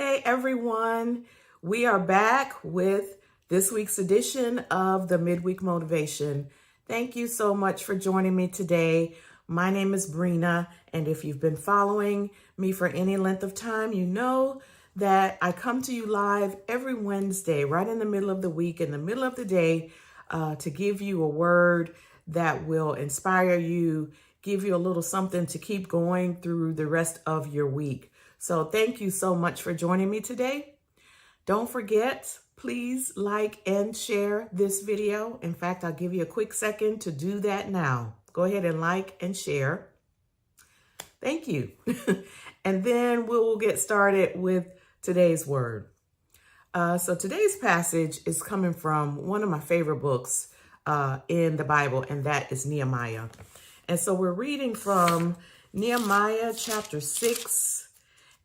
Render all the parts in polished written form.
Hey everyone, we are back with this week's edition of the Midweek Motivation. Thank you so much for joining me today. My name is Brina, and if you've been following me for any length of time, you know that I come to you live every Wednesday, right in the middle of the week, in the middle of the day, to give you a word that will inspire you, give you a little something to keep going through the rest of your week. So thank you so much for joining me today. Don't forget, please like and share this video. In fact, I'll give you a quick second to do that now. Go ahead and like and share. Thank you. And then we'll get started with today's word. So today's passage is coming from one of my favorite books in the Bible, and that is Nehemiah. And so we're reading from Nehemiah chapter 6.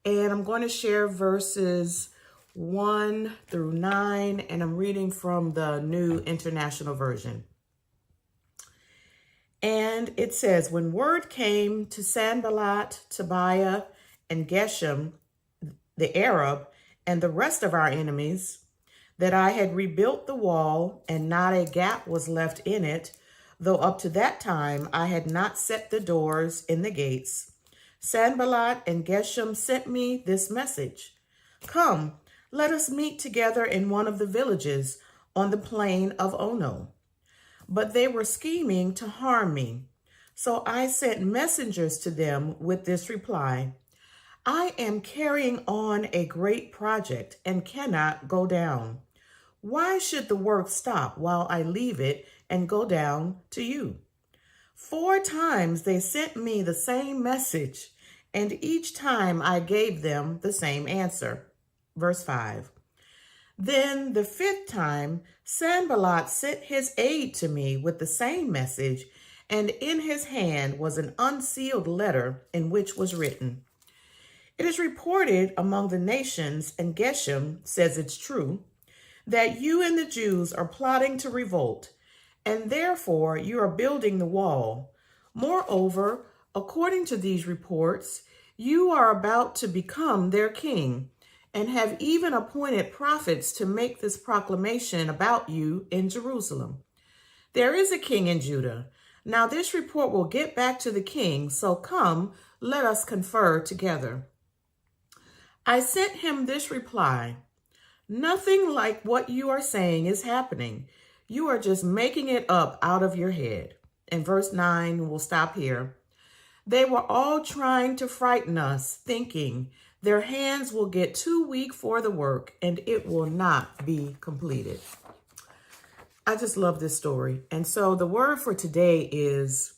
And I'm going to share verses 1 through 9, and I'm reading from the New International Version. And it says, when word came to Sanballat, Tobiah, and Geshem, the Arab, and the rest of our enemies, that I had rebuilt the wall, and not a gap was left in it, though up to that time I had not set the doors in the gates, Sanballat and Geshem sent me this message. Come, let us meet together in one of the villages on the plain of Ono. But they were scheming to harm me. So I sent messengers to them with this reply. I am carrying on a great project and cannot go down. Why should the work stop while I leave it and go down to you? 4 times they sent me the same message, and each time I gave them the same answer. Verse 5. Then the 5th time, Sanballat sent his aide to me with the same message, and in his hand was an unsealed letter in which was written, it is reported among the nations, and Geshem says it's true, that you and the Jews are plotting to revolt, and therefore you are building the wall. Moreover, according to these reports, you are about to become their king and have even appointed prophets to make this proclamation about you in Jerusalem. There is a king in Judah. Now this report will get back to the king, so come, let us confer together. I sent him this reply. Nothing like what you are saying is happening. You are just making it up out of your head. In verse 9, we'll stop here. They were all trying to frighten us, thinking their hands will get too weak for the work and it will not be completed. I just love this story. And so the word for today is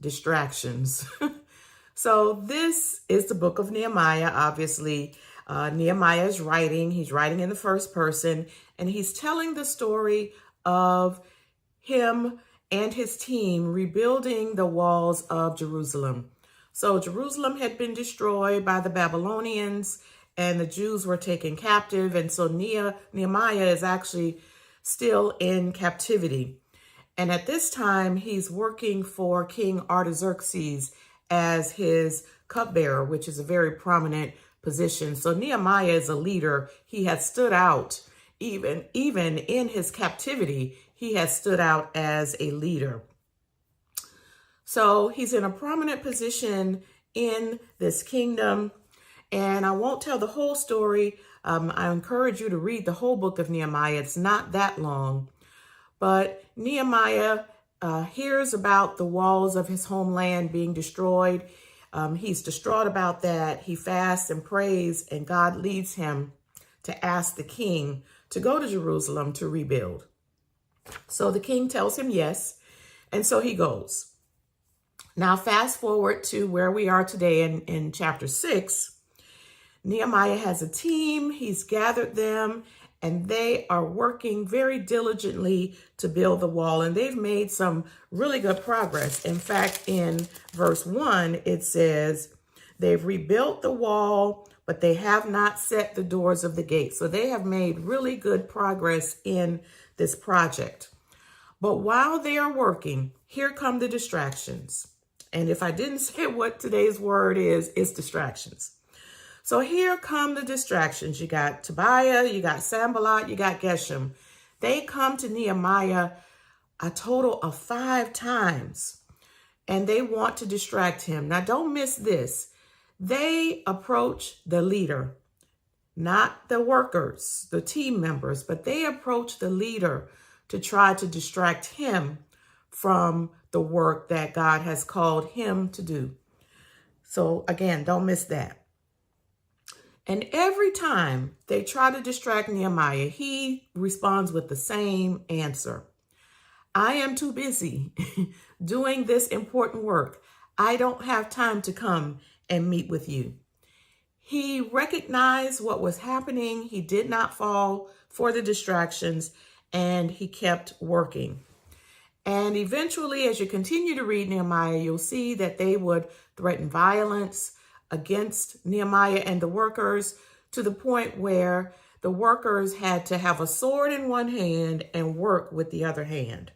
distractions. So this is the book of Nehemiah. Obviously, Nehemiah is writing. He's writing in the first person, and he's telling the story of him and his team rebuilding the walls of Jerusalem. So Jerusalem had been destroyed by the Babylonians and the Jews were taken captive. And so Nehemiah is actually still in captivity. And at this time, he's working for King Artaxerxes as his cupbearer, which is a very prominent position. So Nehemiah is a leader. He has stood out even in his captivity. He has stood out as a leader. So he's in a prominent position in this kingdom. And I won't tell the whole story. I encourage you to read the whole book of Nehemiah. It's not that long. But Nehemiah hears about the walls of his homeland being destroyed. He's distraught about that. He fasts and prays, and God leads him to ask the king to go to Jerusalem to rebuild. So the king tells him yes, and so he goes. Now, fast forward to where we are today in chapter 6. Nehemiah has a team. He's gathered them, and they are working very diligently to build the wall, and they've made some really good progress. In fact, in verse 1, it says, they've rebuilt the wall, but they have not set the doors of the gate. So they have made really good progress in this project. But while they are working, here come the distractions. And if I didn't say what today's word is, it's distractions. So here come the distractions. You got Tobiah, you got Sanballat, you got Geshem. They come to Nehemiah a total of 5 times, and they want to distract him. Now, don't miss this. They approach the leader, not the workers, the team members, but they approach the leader to try to distract him from the work that God has called him to do. So again, don't miss that. And every time they try to distract Nehemiah, he responds with the same answer. I am too busy doing this important work. I don't have time to come and meet with you. He recognized what was happening. He did not fall for the distractions, and he kept working. And eventually, as you continue to read Nehemiah, you'll see that they would threaten violence against Nehemiah and the workers, to the point where the workers had to have a sword in one hand and work with the other hand.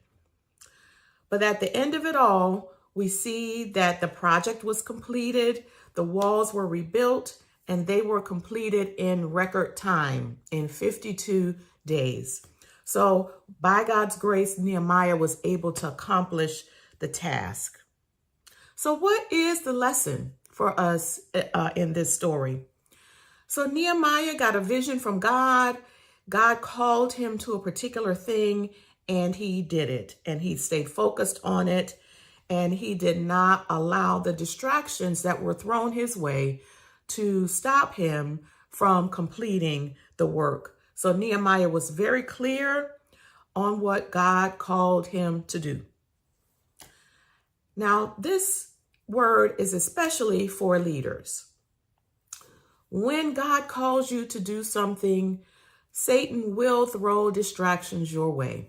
But at the end of it all, we see that the project was completed, the walls were rebuilt, and they were completed in record time, in 52 days. So by God's grace, Nehemiah was able to accomplish the task. So what is the lesson for us in this story? So Nehemiah got a vision from God. God called him to a particular thing, and he did it. And he stayed focused on it. And he did not allow the distractions that were thrown his way to stop him from completing the work. So Nehemiah was very clear on what God called him to do. Now, this word is especially for leaders. When God calls you to do something, Satan will throw distractions your way.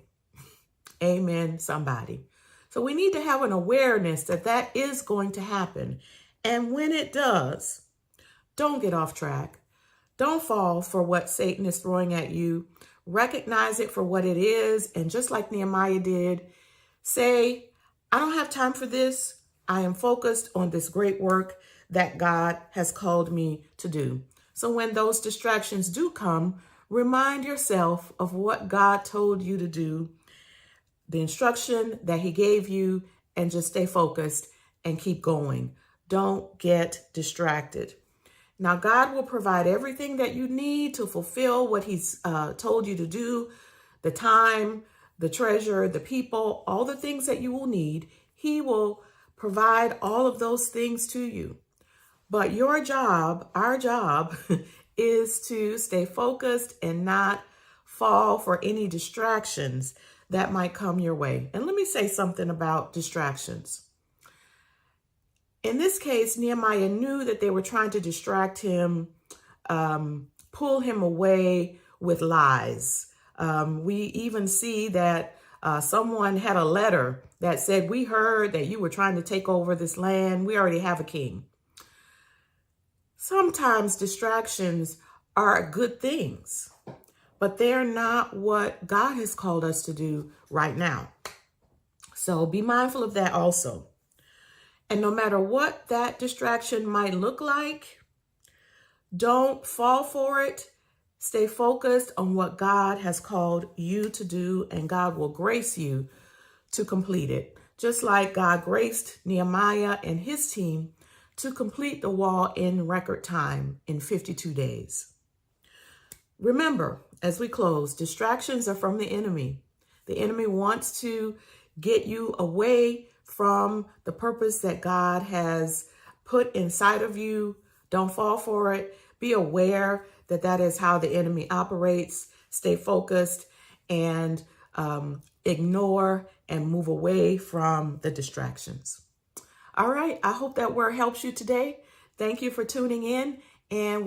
Amen, somebody. So we need to have an awareness that that is going to happen. And when it does, don't get off track. Don't fall for what Satan is throwing at you. Recognize it for what it is. And just like Nehemiah did, say, I don't have time for this. I am focused on this great work that God has called me to do. So when those distractions do come, remind yourself of what God told you to do, the instruction that he gave you, and just stay focused and keep going. Don't get distracted. Now, God will provide everything that you need to fulfill what he's told you to do, the time, the treasure, the people, all the things that you will need. He will provide all of those things to you. But your job, our job, is to stay focused and not fall for any distractions that might come your way. And let me say something about distractions. In this case, Nehemiah knew that they were trying to distract him, pull him away with lies. We even see that someone had a letter that said, we heard that you were trying to take over this land. We already have a king. Sometimes distractions are good things, but they're not what God has called us to do right now. So be mindful of that also. And no matter what that distraction might look like, don't fall for it. Stay focused on what God has called you to do, and God will grace you to complete it. Just like God graced Nehemiah and his team to complete the wall in record time in 52 days. Remember, as we close, distractions are from the enemy. The enemy wants to get you away from the purpose that God has put inside of you. Don't fall for it. Be aware that that is how the enemy operates. Stay focused and ignore and move away from the distractions. All right. I hope that word helps you today. Thank you for tuning in, and